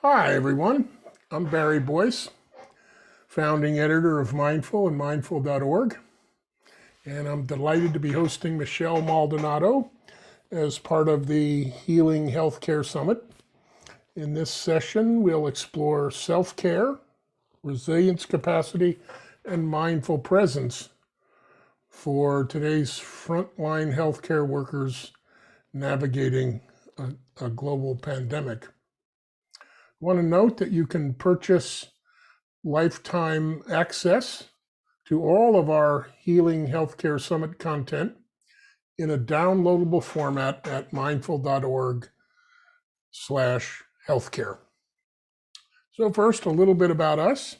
Hi, everyone. I'm Barry Boyce, founding editor of Mindful and mindful.org. And I'm delighted to be hosting Michelle Maldonado as part of the Healing Healthcare Summit. In this session, we'll explore self-care, resilience capacity, and mindful presence for today's frontline healthcare workers navigating a global pandemic. I want to note that you can purchase lifetime access to all of our Healing Healthcare Summit content in a downloadable format at mindful.org/healthcare. So first, a little bit about us.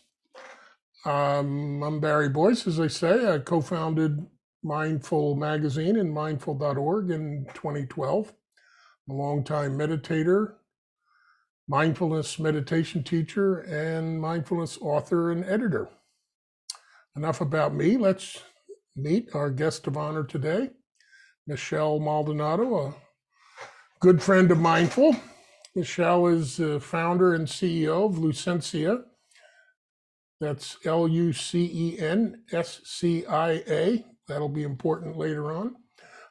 I'm Barry Boyce, as I say. I co-founded Mindful Magazine and mindful.org in 2012. I'm a longtime meditator, mindfulness meditation teacher, and mindfulness author and editor. Enough about me. Let's meet our guest of honor today, Michelle Maldonado, a good friend of Mindful. Michelle is the founder and CEO of Lucencia. That's LUCENSCIA. That'll be important later on.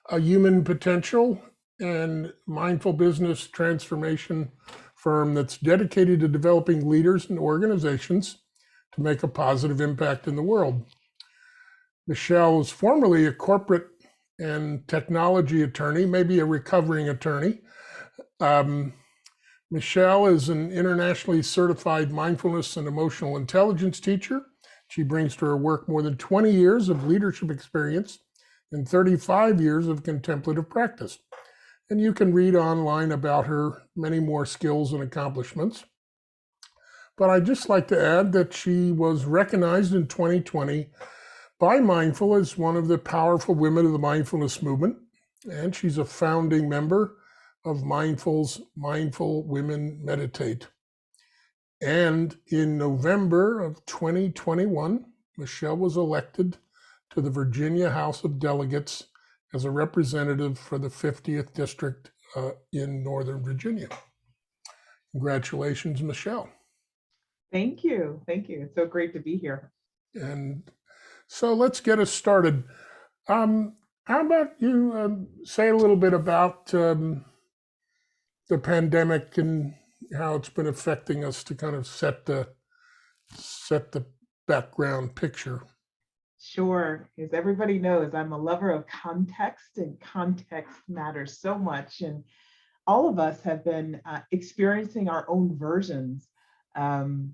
A human potential and mindful business transformation firm that's dedicated to developing leaders and organizations to make a positive impact in the world. Michelle was formerly a corporate and technology attorney, maybe a recovering attorney. Michelle is an internationally certified mindfulness and emotional intelligence teacher. She brings to her work more than 20 years of leadership experience and 35 years of contemplative practice. And you can read online about her many more skills and accomplishments. But I'd just like to add that she was recognized in 2020 by Mindful as one of the powerful women of the mindfulness movement. And she's a founding member of Mindful's Mindful Women Meditate. And in November of 2021, Michelle was elected to the Virginia House of Delegates as a representative for the 50th District in Northern Virginia. Congratulations, Michelle. Thank you. Thank you. It's so great to be here. And so let's get us started. How about you say a little bit about the pandemic and how it's been affecting us to kind of set the background picture? Sure. As everybody knows, I'm a lover of context, and context matters so much. And all of us have been experiencing our own versions of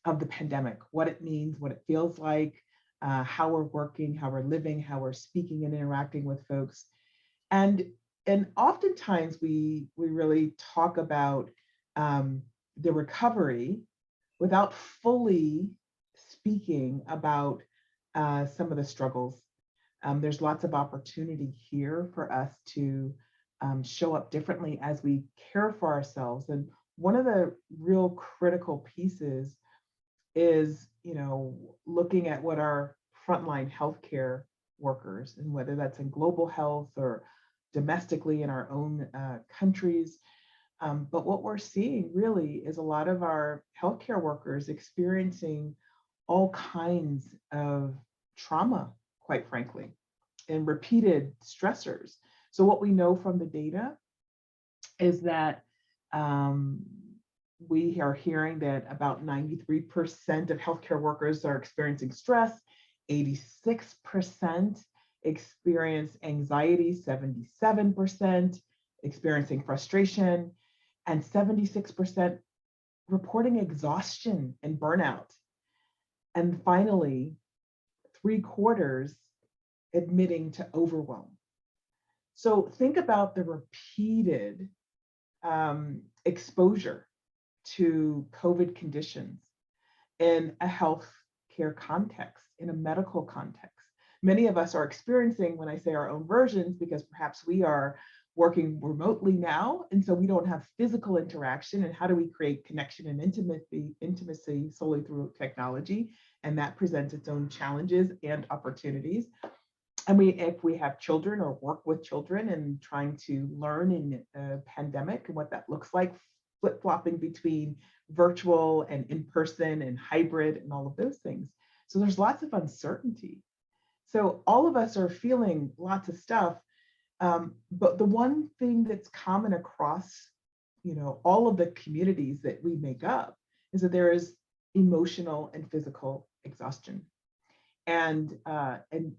the pandemic, what it means, what it feels like, how we're working, how we're living, how we're speaking and interacting with folks. And oftentimes we really talk about the recovery without fully speaking about some of the struggles. There's lots of opportunity here for us to show up differently as we care for ourselves. And one of the real critical pieces is, looking at what our frontline healthcare workers, and whether that's in global health or domestically in our own countries. But what we're seeing really is a lot of our healthcare workers experiencing all kinds of trauma, quite frankly, and repeated stressors. So what we know from the data is that we are hearing that about 93% of healthcare workers are experiencing stress, 86% experience anxiety, 77% experiencing frustration, and 76% reporting exhaustion and burnout. And finally, 3/4 admitting to overwhelm. So think about the repeated exposure to COVID conditions in a healthcare context, in a medical context. Many of us are experiencing, when I say our own versions, because perhaps we are working remotely now, and so we don't have physical interaction. And how do we create connection and intimacy solely through technology? And that presents its own challenges and opportunities. And if we have children or work with children and trying to learn in a pandemic and what that looks like flip-flopping between virtual and in-person and hybrid and all of those things. So there's lots of uncertainty. So all of us are feeling lots of stuff. But the one thing that's common across, all of the communities that we make up is that there is emotional and physical exhaustion. And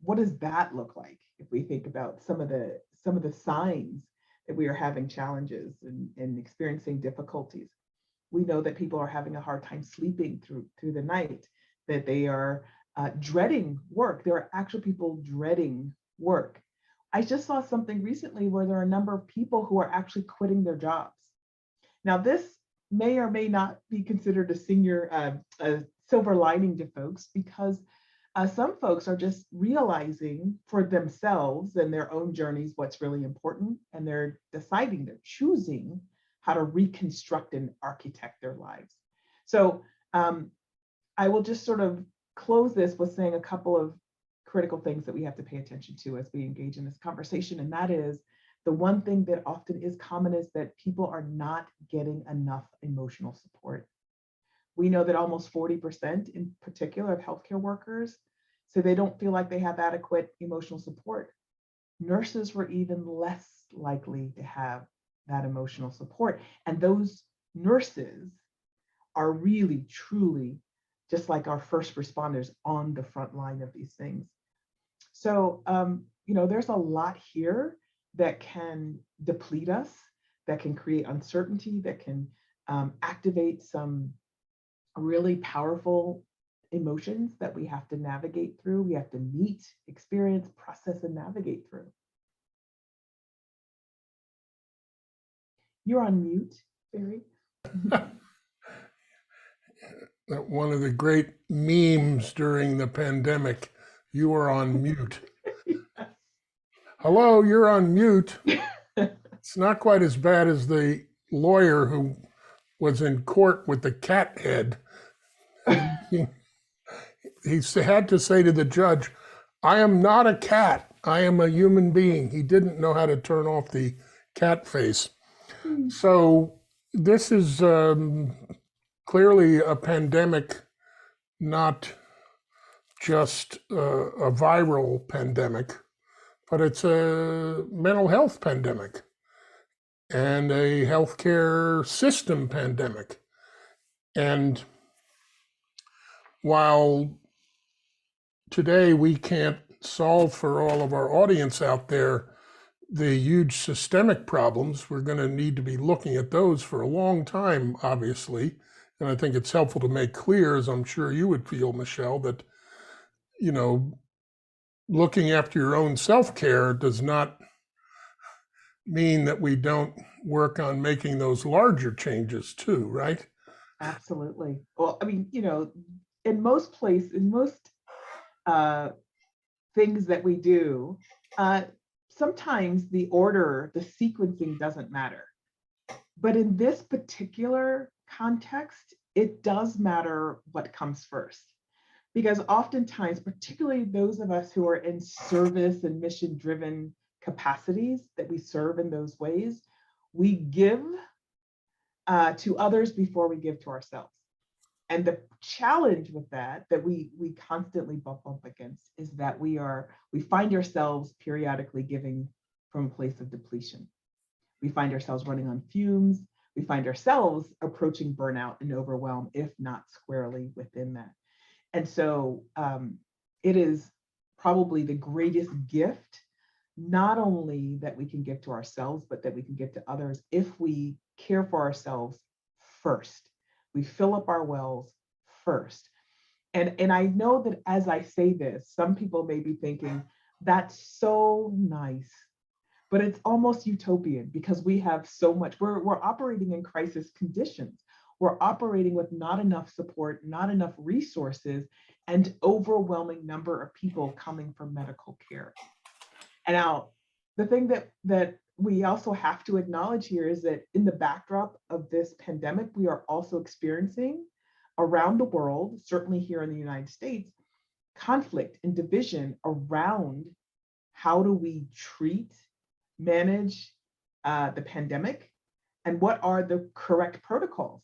what does that look like if we think about some of the signs that we are having challenges and experiencing difficulties? We know that people are having a hard time sleeping through the night, that they are dreading work. There are actual people dreading work. I just saw something recently where there are a number of people who are actually quitting their jobs. Now, this may or may not be considered a silver lining to folks, because some folks are just realizing for themselves and their own journeys what's really important, and they're choosing how to reconstruct and architect their lives. So I will just sort of close this with saying a couple of critical things that we have to pay attention to as we engage in this conversation. And that is, the one thing that often is common is that people are not getting enough emotional support. We know that almost 40% in particular of healthcare workers, so they don't feel like they have adequate emotional support. Nurses were even less likely to have that emotional support. And those nurses are really, truly, just like our first responders, on the front line of these things. So, there's a lot here that can deplete us, that can create uncertainty, that can activate some really powerful emotions that we have to navigate through. We have to meet, experience, process, and navigate through. You're on mute, Barry. One of the great memes during the pandemic, you were on mute. Yes. Hello, you're on mute. It's not quite as bad as the lawyer who was in court with the cat head. He had to say to the judge, "I am not a cat. I am a human being." He didn't know how to turn off the cat face. So this is clearly a pandemic, not just a viral pandemic, but it's a mental health pandemic and a healthcare system pandemic. And while today we can't solve for all of our audience out there the huge systemic problems, we're going to need to be looking at those for a long time, obviously. And I think it's helpful to make clear, as I'm sure you would feel, Michelle, that, looking after your own self-care does not mean that we don't work on making those larger changes too, right? Absolutely. Well, I mean, in most things that we do, sometimes the order, the sequencing doesn't matter. But in this particular context, it does matter what comes first. Because oftentimes, particularly those of us who are in service and mission-driven capacities, that we serve in those ways, we give to others before we give to ourselves. And the challenge with that we constantly bump up against is that we find ourselves periodically giving from a place of depletion. We find ourselves running on fumes. We find ourselves approaching burnout and overwhelm, if not squarely within that. And so it is probably the greatest gift, not only that we can give to ourselves, but that we can give to others if we care for ourselves first. We fill up our wells first. And I know that as I say this, some people may be thinking, that's so nice, but it's almost utopian because we have so much, we're operating in crisis conditions. We're operating with not enough support, not enough resources, and overwhelming number of people coming for medical care. And now, the thing that we also have to acknowledge here is that in the backdrop of this pandemic, we are also experiencing around the world, certainly here in the United States, conflict and division around how do we treat, manage the pandemic, And what are the correct protocols?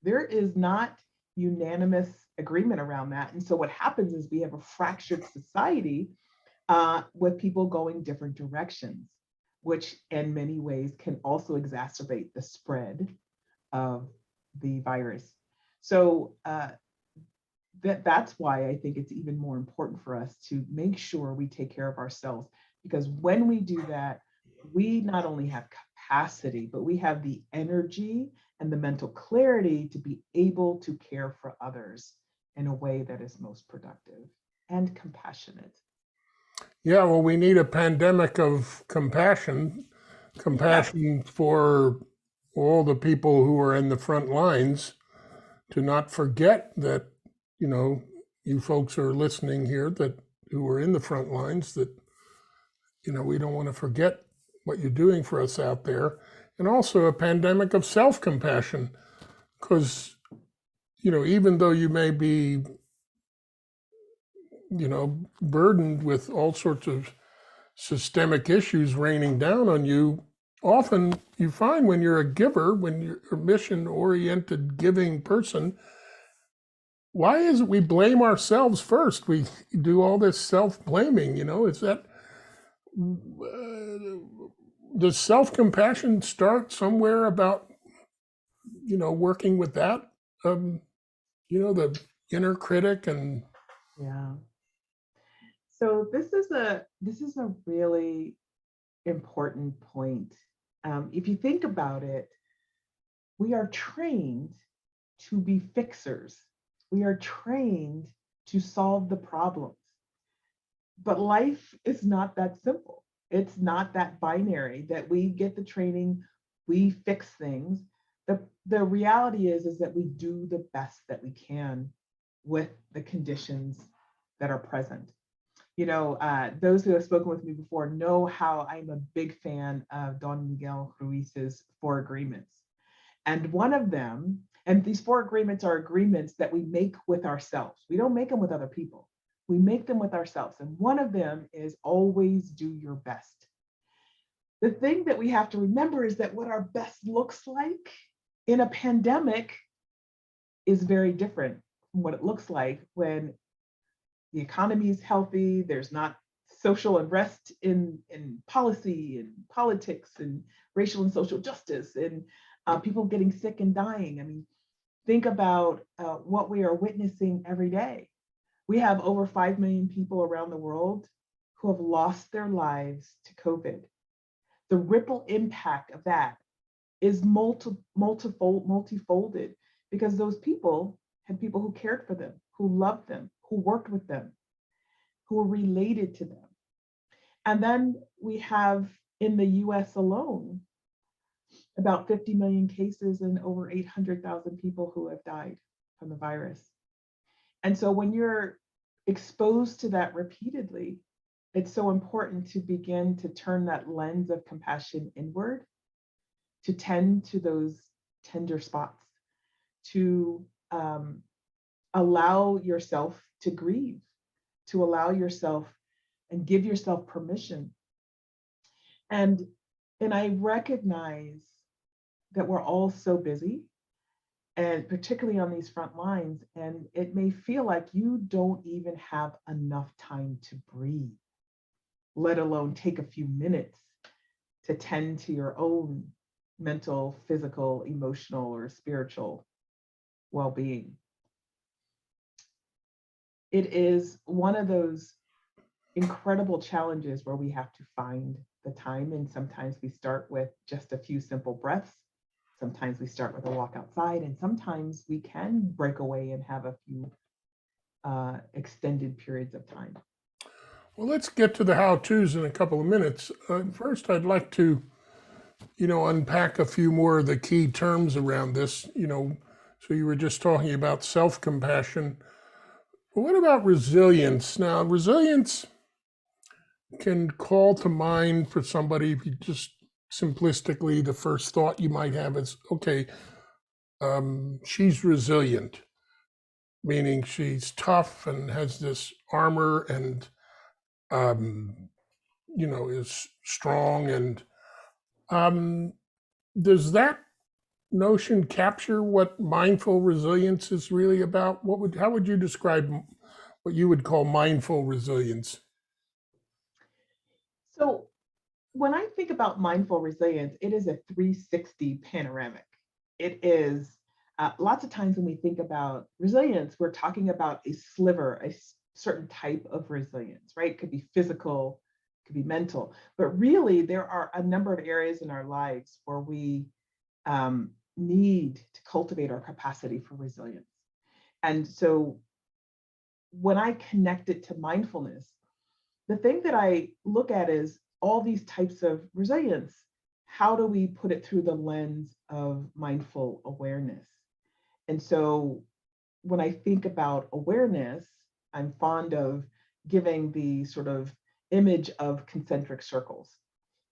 There is not unanimous agreement around that. And so what happens is we have a fractured society with people going different directions, which in many ways can also exacerbate the spread of the virus. So that's why I think it's even more important for us to make sure we take care of ourselves, because when we do that, we not only have capacity, but we have the energy and the mental clarity to be able to care for others in a way that is most productive and compassionate. Yeah, well, we need a pandemic of compassion, compassion for all the people who are in the front lines, to not forget that, you folks are listening here that who are in the front lines, that, we don't want to forget what you're doing for us out there. And also a pandemic of self-compassion, because, even though you may be, burdened with all sorts of systemic issues raining down on you, often you find when you're a giver, when you're a mission-oriented giving person, why is it we blame ourselves first? We do all this self-blaming, is that, does self-compassion start somewhere about, working with that, the inner critic? And Yeah. So this is a really important point. If you think about it, we are trained to be fixers. We are trained to solve the problems. But life is not that simple. It's not that binary that we get the training, we fix things. The reality is that we do the best that we can with the conditions that are present. Those who have spoken with me before know how I'm a big fan of Don Miguel Ruiz's 4 agreements. And one of them, and these 4 agreements are agreements that we make with ourselves. We don't make them with other people. We make them with ourselves. And one of them is always do your best. The thing that we have to remember is that what our best looks like in a pandemic is very different from what it looks like when the economy is healthy, there's not social unrest in policy and politics and racial and social justice, and people getting sick and dying. I mean, think about what we are witnessing every day. We have over 5 million people around the world who have lost their lives to COVID. The ripple impact of that is multifolded, because those people had people who cared for them, who loved them, who worked with them, who were related to them. And then we have in the US alone about 50 million cases and over 800,000 people who have died from the virus. And so when you're exposed to that repeatedly, it's so important to begin to turn that lens of compassion inward, to tend to those tender spots, to allow yourself to grieve, to allow yourself and give yourself permission. And I recognize that we're all so busy, and particularly on these front lines, and it may feel like you don't even have enough time to breathe, let alone take a few minutes to tend to your own mental, physical, emotional, or spiritual well-being. It is one of those incredible challenges where we have to find the time, and sometimes we start with just a few simple breaths. Sometimes we start with a walk outside, and sometimes we can break away and have a few extended periods of time. well, let's get to the how-tos in a couple of minutes. First, I'd like to, unpack a few more of the key terms around this. So you were just talking about self-compassion. But what about resilience? Now, resilience can call to mind for somebody, if you just simplistically, the first thought you might have is, okay, she's resilient, meaning she's tough and has this armor and, is strong. And does that notion capture what mindful resilience is really about? How would you describe what you would call mindful resilience? So when I think about mindful resilience, it is a 360 panoramic. It is lots of times when we think about resilience, we're talking about a sliver, certain type of resilience, right? It could be physical, it could be mental, but really there are a number of areas in our lives where we need to cultivate our capacity for resilience. And so when I connect it to mindfulness, the thing that I look at is all these types of resilience. How do we put it through the lens of mindful awareness? And so when I think about awareness, I'm fond of giving the sort of image of concentric circles.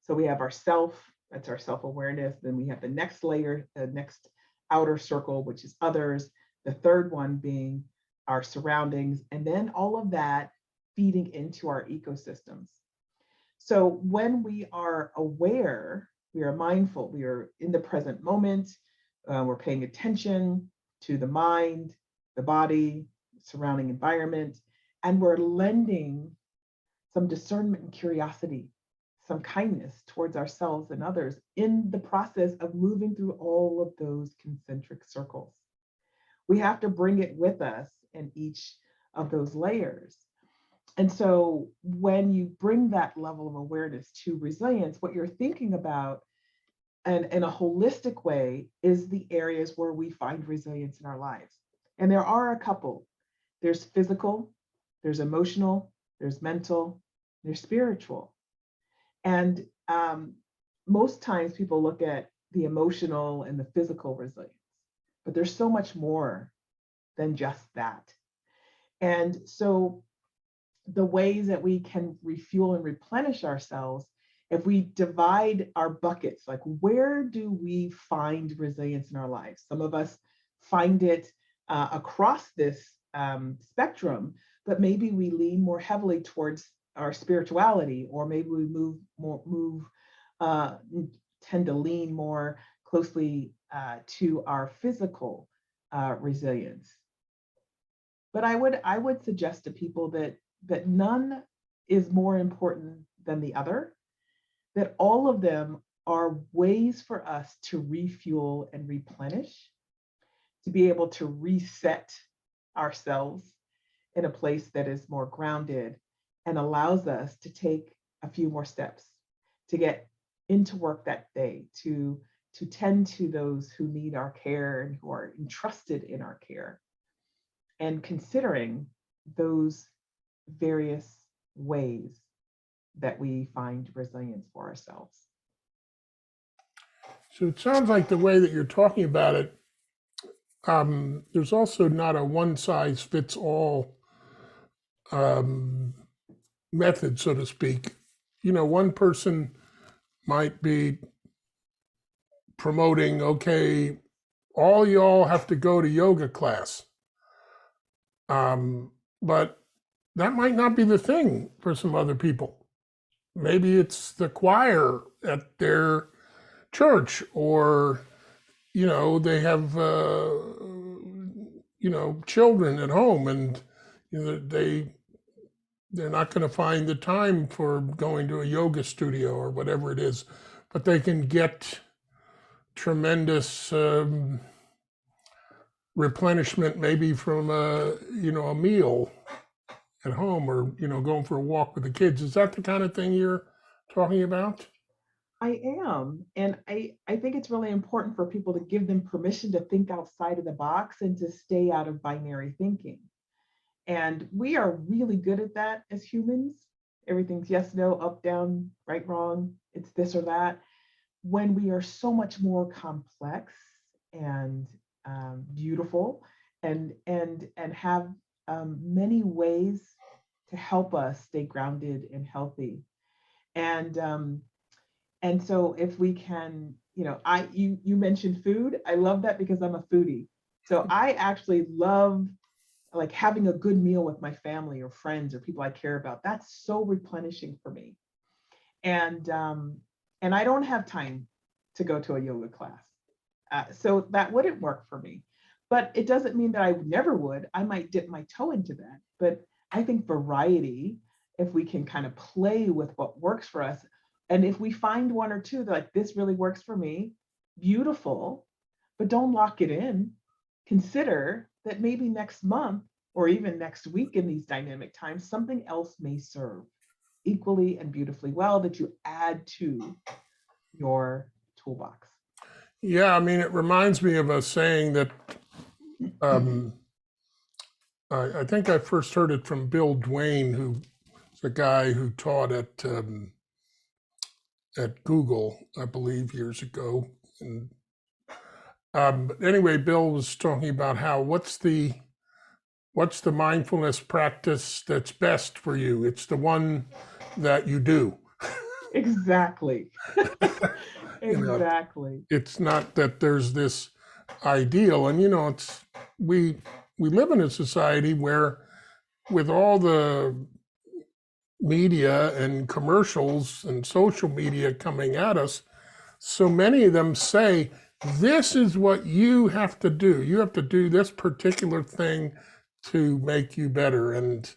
So we have our self, that's our self-awareness. Then we have the next layer, the next outer circle, which is others. The third one being our surroundings. And then all of that feeding into our ecosystems. So when we are aware, we are mindful, we are in the present moment, we're paying attention to the mind, the body, surrounding environment, and we're lending some discernment and curiosity, some kindness towards ourselves and others in the process of moving through all of those concentric circles. We have to bring it with us in each of those layers. And so when you bring that level of awareness to resilience, what you're thinking about and in a holistic way is the areas where we find resilience in our lives. And there are a couple. There's physical, there's emotional, there's mental, there's spiritual. And most times people look at the emotional and the physical resilience, but there's so much more than just that. And so the ways that we can refuel and replenish ourselves, if we divide our buckets, like where do we find resilience in our lives? Some of us find it across this spectrum, but maybe we lean more heavily towards our spirituality, or maybe we tend to lean more closely to our physical resilience. But I would suggest to people that none is more important than the other, that all of them are ways for us to refuel and replenish, to be able to reset ourselves in a place that is more grounded and allows us to take a few more steps to get into work that day, to tend to those who need our care and who are entrusted in our care, and considering those various ways that we find resilience for ourselves. So it sounds like the way that you're talking about it, there's also not a one size fits all method, so to speak. One person might be promoting, okay, all y'all have to go to yoga class. But that might not be the thing for some other people. Maybe it's the choir at their church, or they have children at home, and they're not going to find the time for going to a yoga studio or whatever it is, but they can get tremendous replenishment maybe from a meal at home, or going for a walk with the kids. Is that the kind of thing you're talking about? I am. And I think it's really important for people to give them permission to think outside of the box and to stay out of binary thinking. And we are really good at that as humans. Everything's yes, no, up, down, right, wrong, it's this or that. When we are so much more complex and beautiful and have many ways to help us stay grounded and healthy. And so if we can, you mentioned food. I love that because I'm a foodie. So I actually love like having a good meal with my family or friends or people I care about. That's so replenishing for me. And I don't have time to go to a yoga class. So that wouldn't work for me. But it doesn't mean that I never would. I might dip my toe into that. But I think variety, if we can kind of play with what works for us, and if we find one or two that like this really works for me, beautiful, but don't lock it in. Consider that maybe next month or even next week in these dynamic times, something else may serve equally and beautifully well that you add to your toolbox. Yeah, I mean, it reminds me of a saying that um, I think I first heard it from Bill Duane, who's a guy who taught at Google, I believe, years ago. And but anyway, Bill was talking about how what's the mindfulness practice that's best for you? It's the one that you do. Exactly. You know, Exactly. it's not that there's this ideal, and it's we we live in a society where with all the media and commercials and social media coming at us, so many of them say, this is what you have to do. You have to do this particular thing to make you better. And,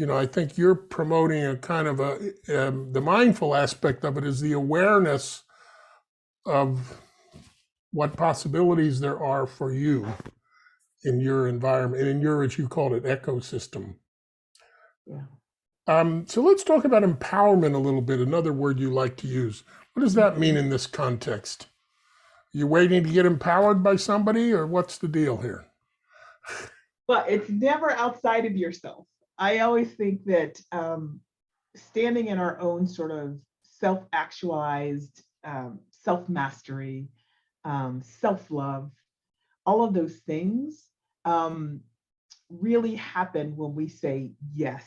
I think you're promoting a kind of the mindful aspect of it is the awareness of what possibilities there are for you in your environment and in your, as you called it, ecosystem. Yeah. So let's talk about empowerment a little bit, another word you like to use. What does that mean in this context? You waiting to get empowered by somebody, or what's the deal here? But it's never outside of yourself. I always think that standing in our own sort of self-actualized, self-mastery, self-love, all of those things really happen when we say yes.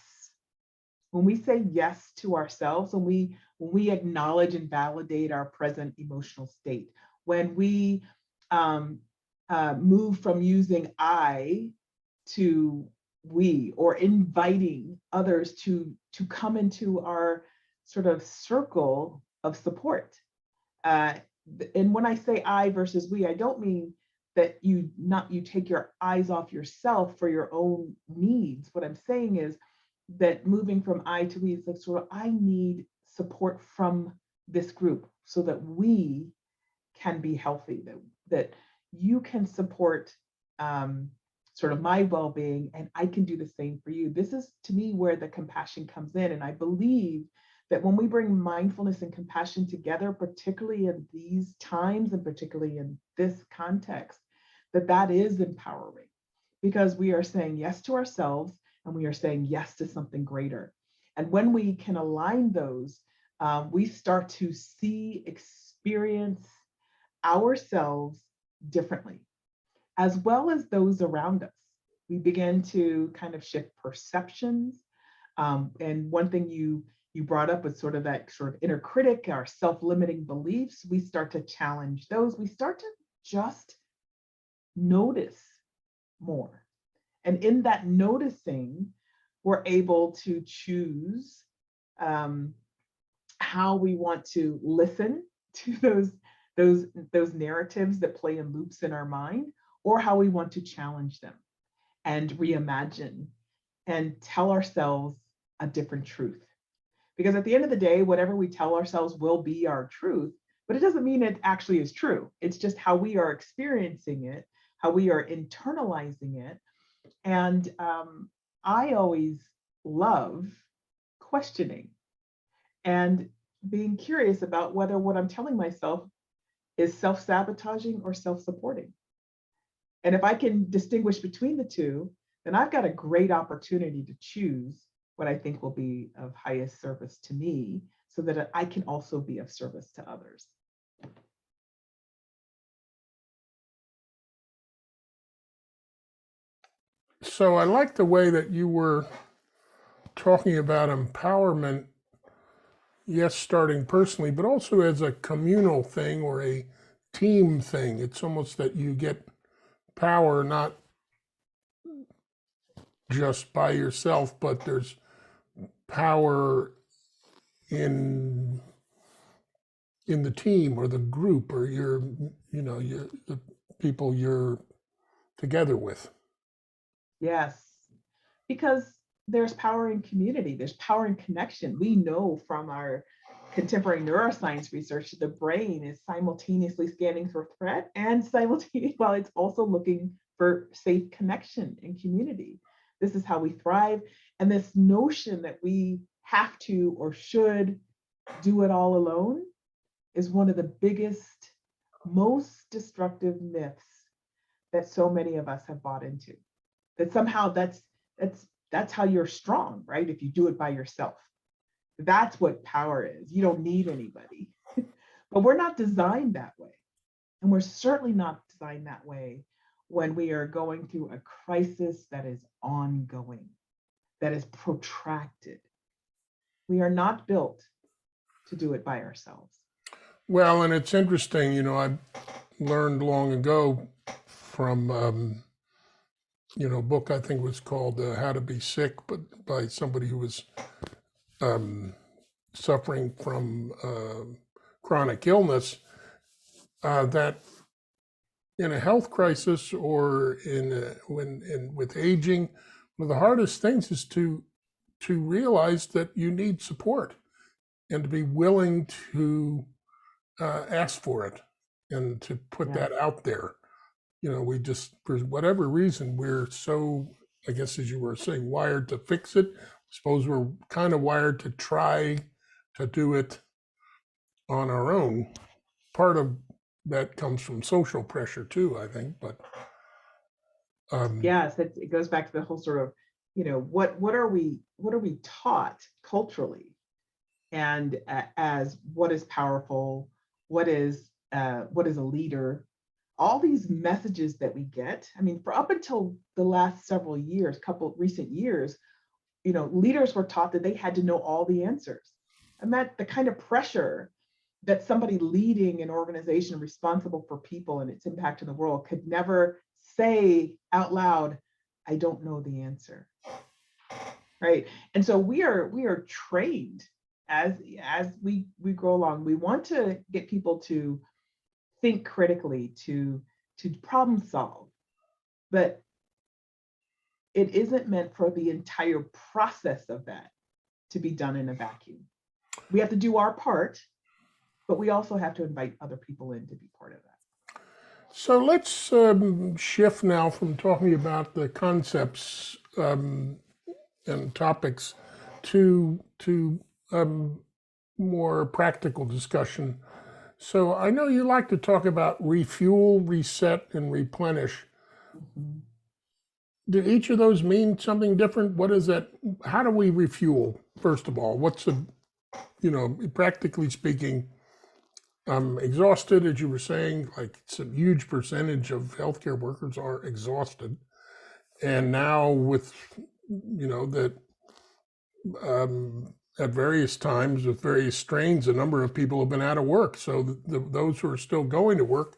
When we say yes to ourselves, when we acknowledge and validate our present emotional state, when we move from using I to we, or inviting others to come into our sort of circle of support. Uh, and when I say I versus we, I don't mean that you take your eyes off yourself for your own needs. What I'm saying is that moving from I to we is like sort of I need support from this group so that we can be healthy, that you can support sort of my well-being, and I can do the same for you. This is to me where the compassion comes in. And I believe that when we bring mindfulness and compassion together, particularly in these times and particularly in this context, that is empowering, because we are saying yes to ourselves and we are saying yes to something greater. And when we can align those, we start to see, experience ourselves differently, as well as those around us. We begin to kind of shift perceptions. And one thing you brought up was sort of that sort of inner critic, our self-limiting beliefs. We start to challenge those. We start to just notice more. And in that noticing, we're able to choose how we want to listen to those narratives that play in loops in our mind, or how we want to challenge them and reimagine and tell ourselves a different truth. Because at the end of the day, whatever we tell ourselves will be our truth, but it doesn't mean it actually is true. It's just how we are experiencing it, how we are internalizing it. And I always love questioning and being curious about whether what I'm telling myself is self-sabotaging or self-supporting. And if I can distinguish between the two, then I've got a great opportunity to choose what I think will be of highest service to me, so that I can also be of service to others. So I like the way that you were talking about empowerment, yes, starting personally, but also as a communal thing or a team thing. It's almost that you get power not just by yourself, but there's power in in the team or the group or the people you're together with. Yes, because there's power in community, there's power in connection. We know from our contemporary neuroscience research that the brain is simultaneously scanning for threat and simultaneously while it's also looking for safe connection and community. This is how we thrive. And this notion that we have to or should do it all alone is one of the biggest, most destructive myths that so many of us have bought into. That somehow that's how you're strong, right? If you do it by yourself. That's what power is. You don't need anybody. But we're not designed that way. And we're certainly not designed that way when we are going through a crisis that is ongoing, that is protracted. We are not built to do it by ourselves. Well, and it's interesting, I learned long ago from, a book I think was called How to Be Sick, but by somebody who was suffering from chronic illness, that in a health crisis or with aging, one of the hardest things is to realize that you need support and to be willing to ask for it and to put that out there. We just, for whatever reason, we're so, I guess, as you were saying, wired to fix it. I suppose we're kind of wired to try to do it on our own. Part of that comes from social pressure too, I think. But yes, it goes back to the whole sort of, what are we taught culturally, and as what is powerful, what is a leader, all these messages that we get. I mean, for up until the last several years, couple recent years, leaders were taught that they had to know all the answers. And that the kind of pressure that somebody leading an organization responsible for people and its impact in the world could never say out loud, I don't know the answer. Right. And so we are trained as we grow along. We want to get people to think critically, to problem solve, but it isn't meant for the entire process of that to be done in a vacuum. We have to do our part, but we also have to invite other people in to be part of that. So let's shift now from talking about the concepts and topics to more practical discussion. So I know you like to talk about refuel, reset, and replenish. Mm-hmm. Do each of those mean something different? What is that? How do we refuel, first of all? What's practically speaking, I'm exhausted, as you were saying, like it's a huge percentage of healthcare workers are exhausted. And now with, that at various times with various strains, a number of people have been out of work. So those who are still going to work,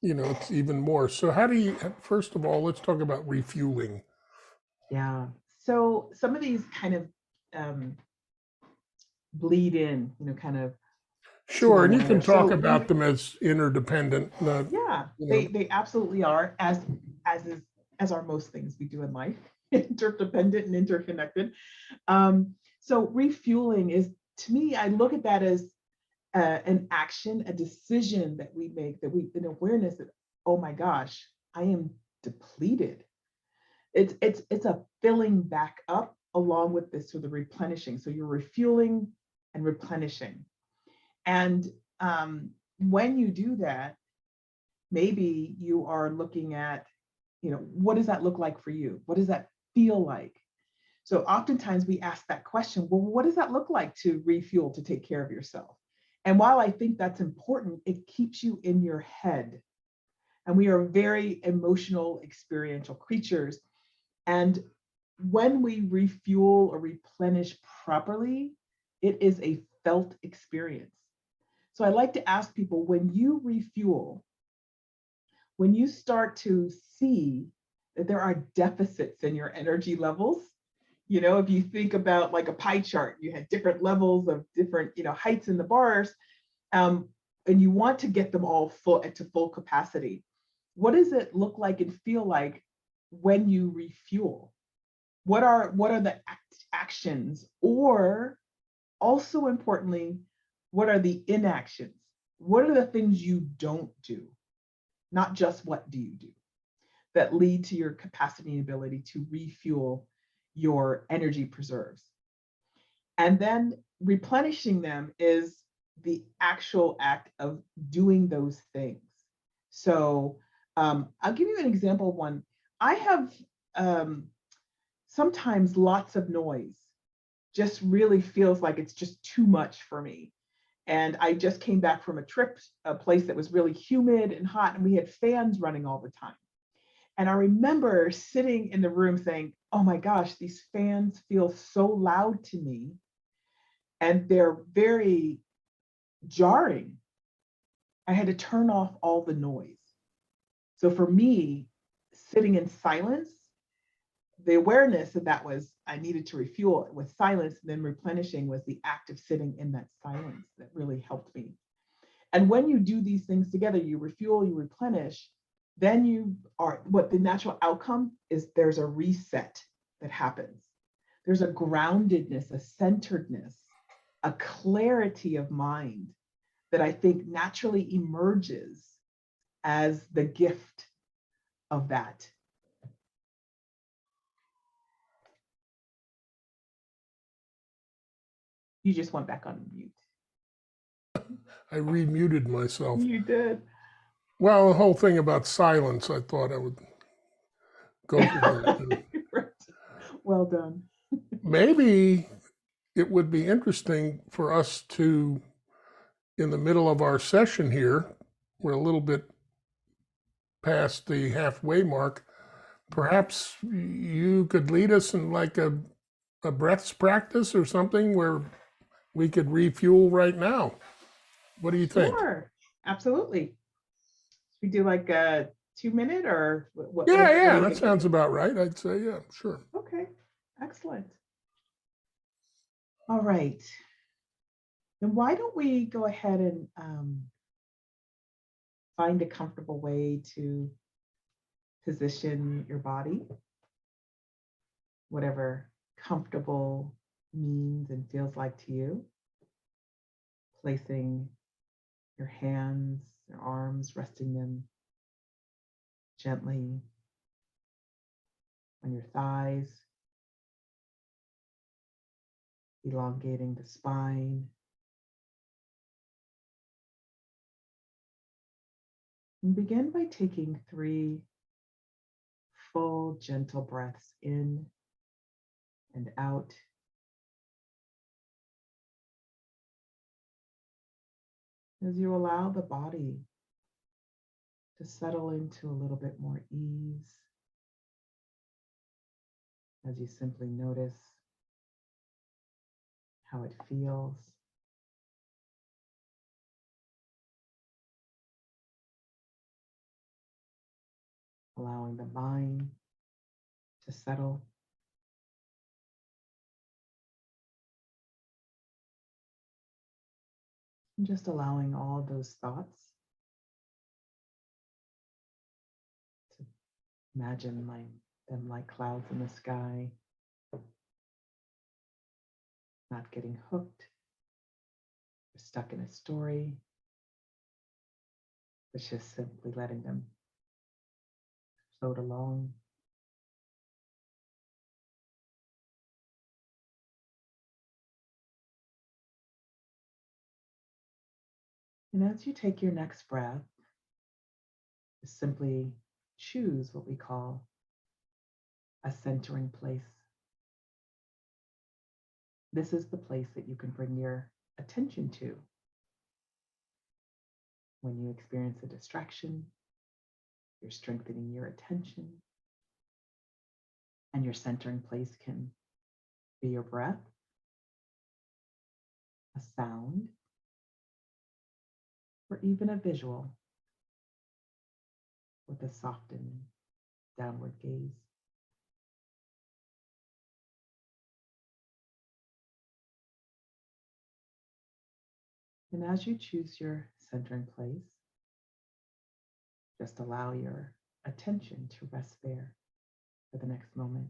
it's even more. So how do you, first of all, let's talk about refueling. Yeah. So some of these kind of bleed in, kind of. Sure, and you can talk about them as interdependent. They absolutely are, as are most things we do in life, interdependent and interconnected. So refueling is, to me, I look at that as an action, a decision that we make, an awareness that, oh my gosh, I am depleted. It's a filling back up along with this, so the replenishing. So you're refueling and replenishing. And when you do that, maybe you are looking at, what does that look like for you? What does that feel like? So oftentimes we ask that question, well, what does that look like to refuel, to take care of yourself? And while I think that's important, it keeps you in your head. And we are very emotional, experiential creatures. And when we refuel or replenish properly, it is a felt experience. So I like to ask people, when you refuel, when you start to see that there are deficits in your energy levels, if you think about like a pie chart, you had different levels of different, heights in the bars. And you want to get them all to full capacity. What does it look like and feel like when you refuel? What are the actions, or also importantly, what are the inactions? What are the things you don't do? Not just what do you do, that lead to your capacity and ability to refuel your energy preserves. And then replenishing them is the actual act of doing those things. So I'll give you an example of one. I have sometimes lots of noise, just really feels like it's just too much for me. And I just came back from a trip, a place that was really humid and hot, and we had fans running all the time. And I remember sitting in the room saying, oh my gosh, these fans feel so loud to me, and they're very jarring. I had to turn off all the noise. So for me, sitting in silence, the awareness that was, I needed to refuel it with silence, and then replenishing was the act of sitting in that silence that really helped me. And when you do these things together, you refuel, you replenish, then what the natural outcome is, there's a reset that happens. There's a groundedness, a centeredness, a clarity of mind that I think naturally emerges as the gift of that. You just went back on mute. I remuted myself. You did. Well, the whole thing about silence, I thought I would go for that. Right. Well done. Maybe it would be interesting for us to, in the middle of our session here, we're a little bit past the halfway mark, perhaps you could lead us in like a breaths practice or something where we could refuel right now. What do you think? Sure, absolutely. We do like a 2-minute or what? Yeah, that sounds about right. I'd say, yeah, sure. Okay, excellent. All right. Then why don't we go ahead and find a comfortable way to position your body, whatever comfortable means and feels like to you. Placing your hands, your arms, resting them gently on your thighs, elongating the spine. And begin by taking 3 full, gentle breaths in and out. As you allow the body to settle into a little bit more ease, as you simply notice how it feels. Allowing the mind to settle. And just allowing all those thoughts to imagine them like clouds in the sky, not getting hooked or stuck in a story, but just simply letting them float along. And as you take your next breath, just simply choose what we call a centering place. This is the place that you can bring your attention to when you experience a distraction. You're strengthening your attention, and your centering place can be your breath, a sound, or even a visual with a softened downward gaze. And as you choose your centering place, just allow your attention to rest there for the next moment.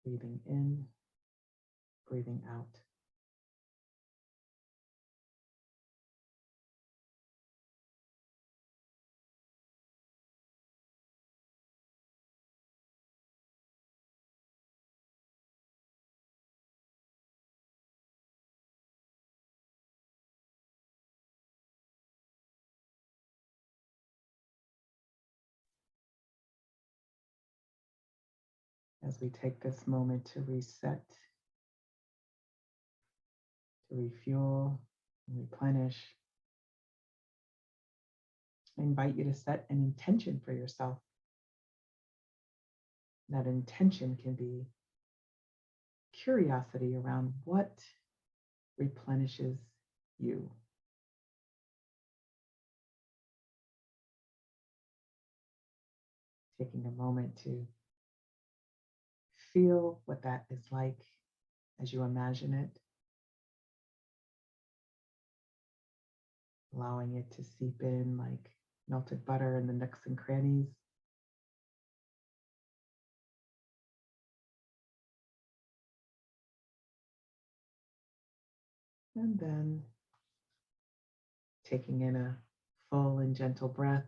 Breathing in, breathing out. As we take this moment to reset, to refuel, and replenish, I invite you to set an intention for yourself. That intention can be curiosity around what replenishes you. Taking a moment to feel what that is like as you imagine it, allowing it to seep in like melted butter in the nooks and crannies. And then taking in a full and gentle breath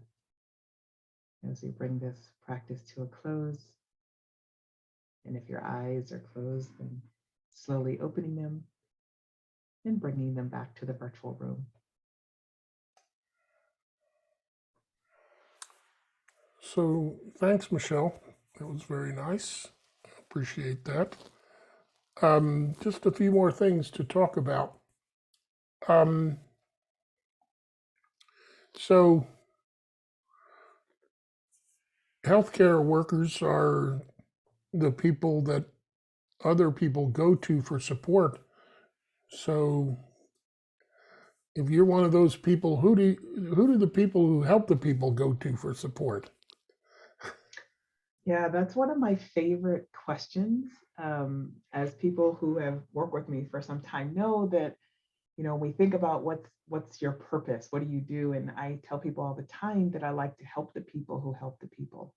as we bring this practice to a close. And if your eyes are closed, then slowly opening them and bringing them back to the virtual room. So thanks, Michelle. That was very nice. Appreciate that. Just a few more things to talk about. Um, so healthcare workers are the people that other people go to for support. So if you're one of those people, who do the people who help the people go to for support? Yeah, that's one of my favorite questions. As people who have worked with me for some time know that, we think about what's your purpose, what do you do? And I tell people all the time that I like to help the people who help the people.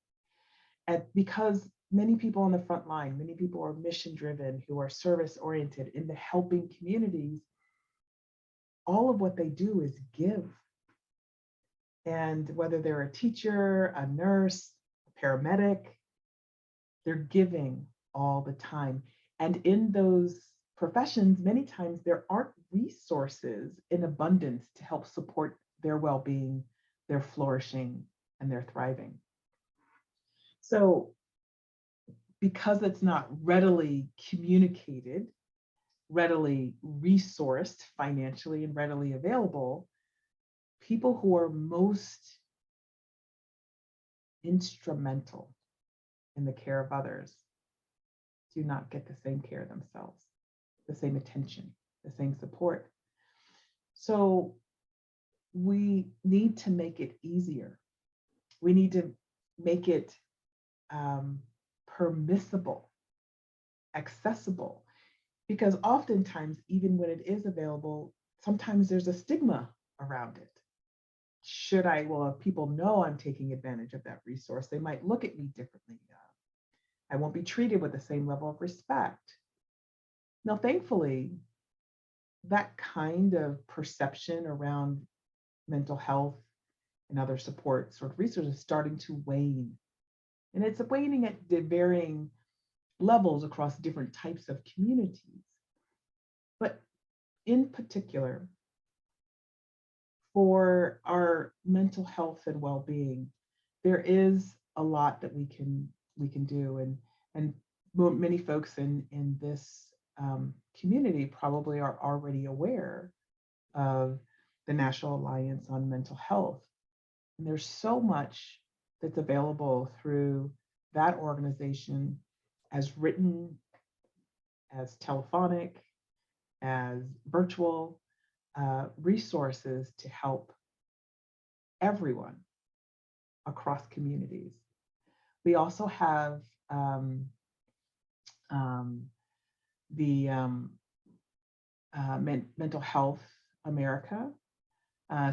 And because many people on the front line, many people are mission driven, who are service oriented in the helping communities, all of what they do is give. And whether they're a teacher, a nurse, a paramedic, they're giving all the time. And in those professions, many times there aren't resources in abundance to help support their well being, their flourishing, and their thriving. So, because it's not readily communicated, readily resourced financially, and readily available, people who are most instrumental in the care of others do not get the same care themselves, the same attention, the same support. So we need to make it easier. We need to make it permissible, accessible, because oftentimes, even when it is available, sometimes there's a stigma around it. Should I, well, if people know I'm taking advantage of that resource, they might look at me differently. I won't be treated with the same level of respect. Now, thankfully, that kind of perception around mental health and other support sort of resources is starting to wane. And it's waning at varying levels across different types of communities. But in particular, for our mental health and well-being, there is a lot that we can do, and many folks in this community probably are already aware of the National Alliance on Mental Health. And there's so much that's available through that organization, as written, as telephonic, as virtual resources to help everyone across communities. We also have the Mental Health America.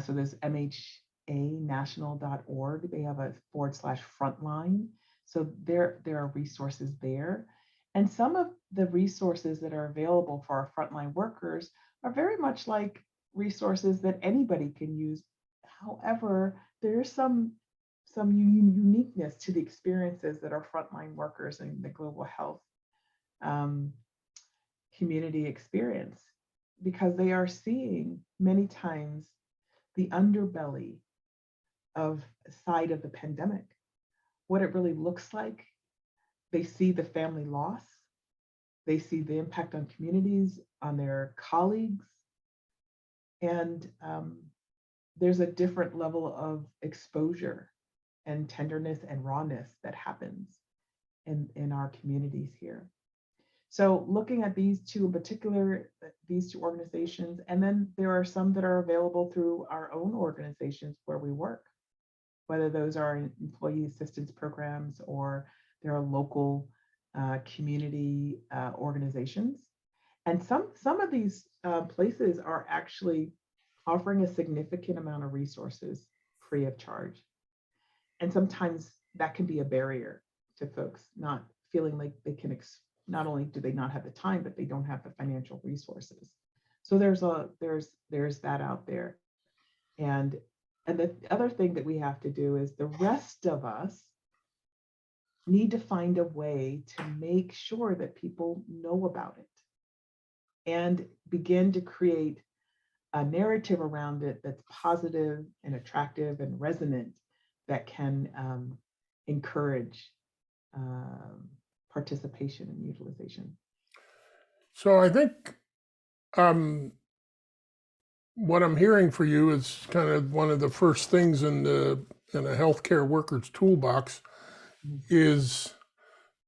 So there's mhanational.org. They have a /frontline. So there are resources there. And some of the resources that are available for our frontline workers are very much like resources that anybody can use. However, there's some uniqueness to the experiences that our frontline workers in the global health community experience, because they are seeing many times the underbelly of side of the pandemic, what it really looks like. They see the family loss. They see the impact on communities, on their colleagues. And there's a different level of exposure and tenderness and rawness that happens in our communities here. So looking at these two in particular, these two organizations, and then there are some that are available through our own organizations where we work, whether those are employee assistance programs or there are local community organizations. And some of these places are actually offering a significant amount of resources free of charge. And sometimes that can be a barrier to folks not feeling like they can, not only do they not have the time, but they don't have the financial resources. So there's that out there. And the other thing that we have to do is the rest of us need to find a way to make sure that people know about it and begin to create a narrative around it that's positive and attractive and resonant, that can encourage participation and utilization. So I think what I'm hearing for you is kind of one of the first things in a healthcare worker's toolbox is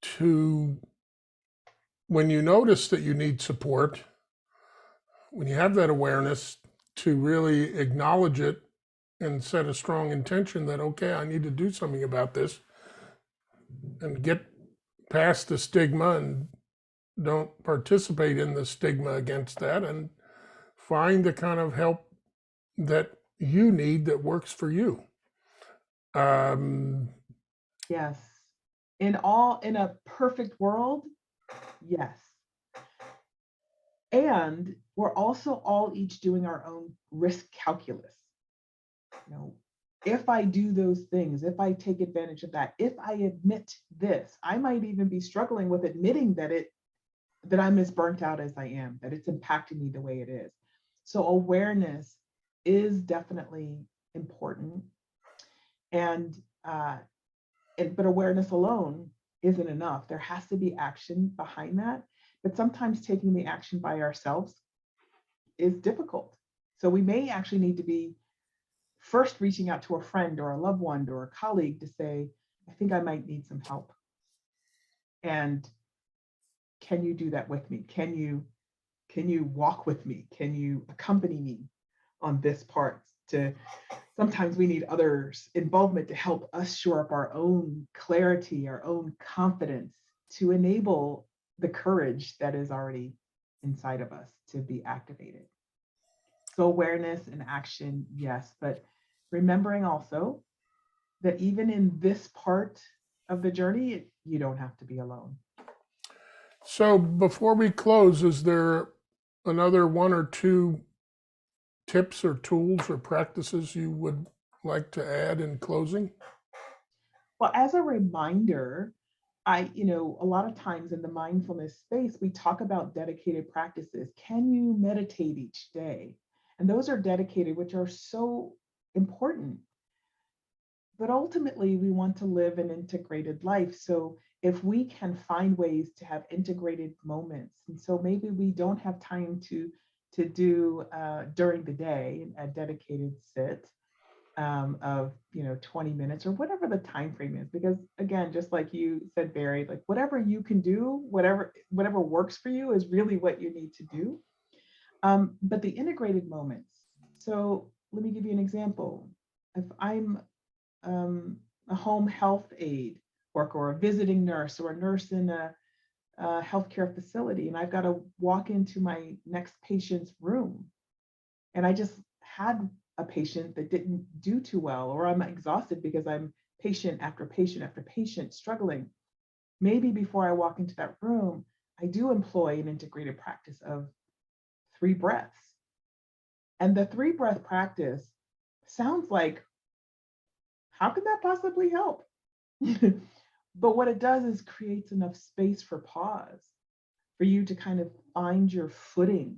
to, when you notice that you need support, when you have that awareness, to really acknowledge it and set a strong intention that, okay, I need to do something about this, and get past the stigma and don't participate in the stigma against that, and find the kind of help that you need that works for you. Yes. In a perfect world, yes. And we're also all each doing our own risk calculus. You know, if I do those things, if I take advantage of that, if I admit this, I might even be struggling with admitting that I'm as burnt out as I am, that it's impacting me the way it is. So awareness is definitely important. But awareness alone isn't enough. There has to be action behind that. But sometimes taking the action by ourselves is difficult. So we may actually need to be first reaching out to a friend or a loved one or a colleague to say, I think I might need some help. And can you do that with me? Can you walk with me? Can you accompany me on this part? Sometimes we need others' involvement to help us shore up our own clarity, our own confidence, to enable the courage that is already inside of us to be activated. So awareness and action, yes, but remembering also that even in this part of the journey, you don't have to be alone. So before we close, is there another one or two tips or tools or practices you would like to add in closing? Well, as a reminder, a lot of times in the mindfulness space, we talk about dedicated practices. Can you meditate each day? And those are dedicated, which are so important. But ultimately, we want to live an integrated life. So if we can find ways to have integrated moments, and so maybe we don't have time to do during the day a dedicated sit of 20 minutes or whatever the time frame is, because again, just like you said, Barry, like whatever you can do, whatever works for you is really what you need to do. But the integrated moments. So let me give you an example. If I'm a home health aide worker or a visiting nurse or a nurse in healthcare facility, and I've got to walk into my next patient's room. And I just had a patient that didn't do too well, or I'm exhausted because I'm patient after patient after patient struggling. Maybe before I walk into that room, I do employ an integrated practice of 3 breaths. And the 3 breath practice sounds like, how could that possibly help? But what it does is creates enough space for pause, for you to kind of find your footing.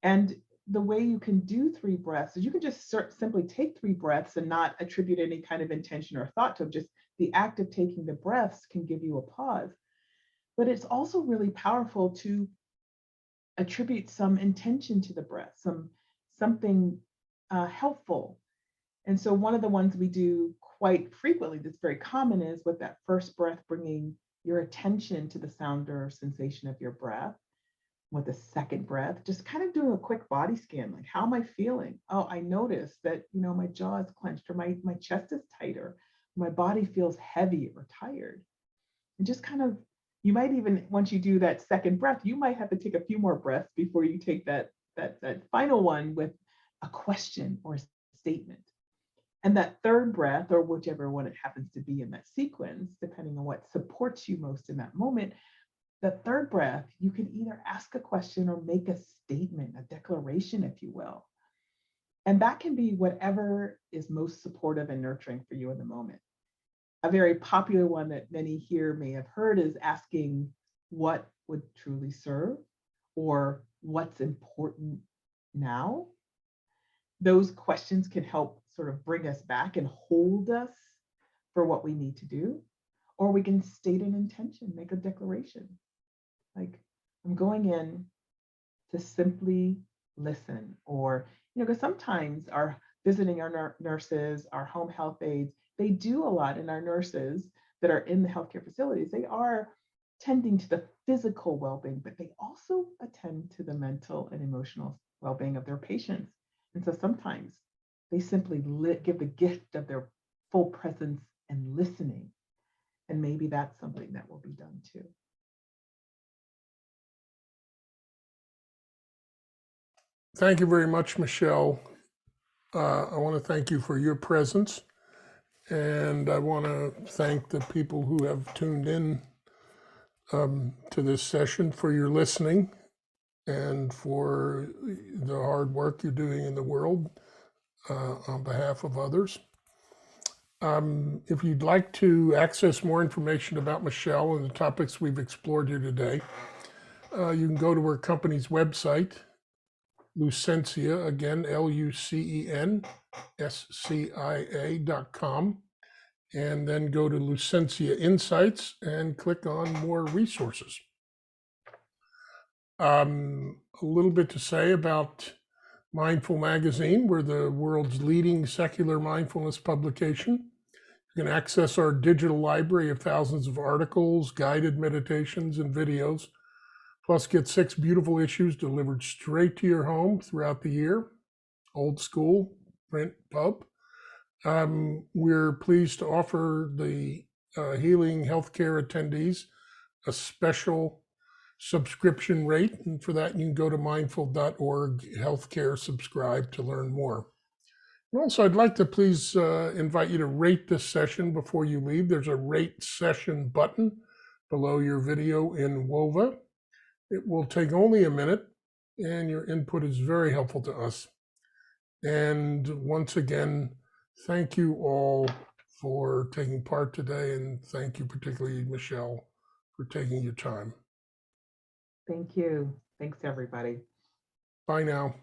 And the way you can do 3 breaths is you can just simply take 3 breaths and not attribute any kind of intention or thought to them. Just the act of taking the breaths can give you a pause. But it's also really powerful to attribute some intention to the breath, something helpful. And so one of the ones we do quite frequently that's very common is with that first breath, bringing your attention to the sound or sensation of your breath. With the second breath, just kind of doing a quick body scan, like, how am I feeling? Oh, I noticed that, my jaw is clenched, or my chest is tighter, my body feels heavy or tired. And just kind of, you might even, once you do that second breath, you might have to take a few more breaths before you take that final one with a question or a statement. And that third breath, or whichever one it happens to be in that sequence, depending on what supports you most in that moment, the third breath, you can either ask a question or make a statement, a declaration, if you will. And that can be whatever is most supportive and nurturing for you in the moment. A very popular one that many here may have heard is asking what would truly serve, or what's important now. Those questions can help sort of bring us back and hold us for what we need to do. Or we can state an intention, make a declaration. Like, I'm going in to simply listen, or, because sometimes visiting our nurses, our home health aides, they do a lot, and our nurses that are in the healthcare facilities, they are tending to the physical well-being, but they also attend to the mental and emotional well-being of their patients. And so sometimes they simply give the gift of their full presence and listening. And maybe that's something that will be done too. Thank you very much, Michelle. I want to thank you for your presence, and I want to thank the people who have tuned in to this session for your listening and for the hard work you're doing in the world on behalf of others. If you'd like to access more information about Michelle and the topics we've explored here today, you can go to her company's website, Lucencia, again, LUCENSCIA.com, and then go to Lucencia Insights and click on more resources. A little bit to say about Mindful Magazine. We're the world's leading secular mindfulness publication. You can access our digital library of thousands of articles, guided meditations, and videos. Plus, get 6 beautiful issues delivered straight to your home throughout the year. Old school, print, pub. We're pleased to offer the Healing Healthcare attendees a special subscription rate. And for that, you can go to mindful.org healthcare subscribe to learn more. And also, I'd like to please invite you to rate this session before you leave. There's a rate session button below your video in WOVA. It will take only a minute, and your input is very helpful to us. And once again, thank you all for taking part today, and thank you particularly, Michelle, for taking your time. Thank you. Thanks, everybody. Bye now.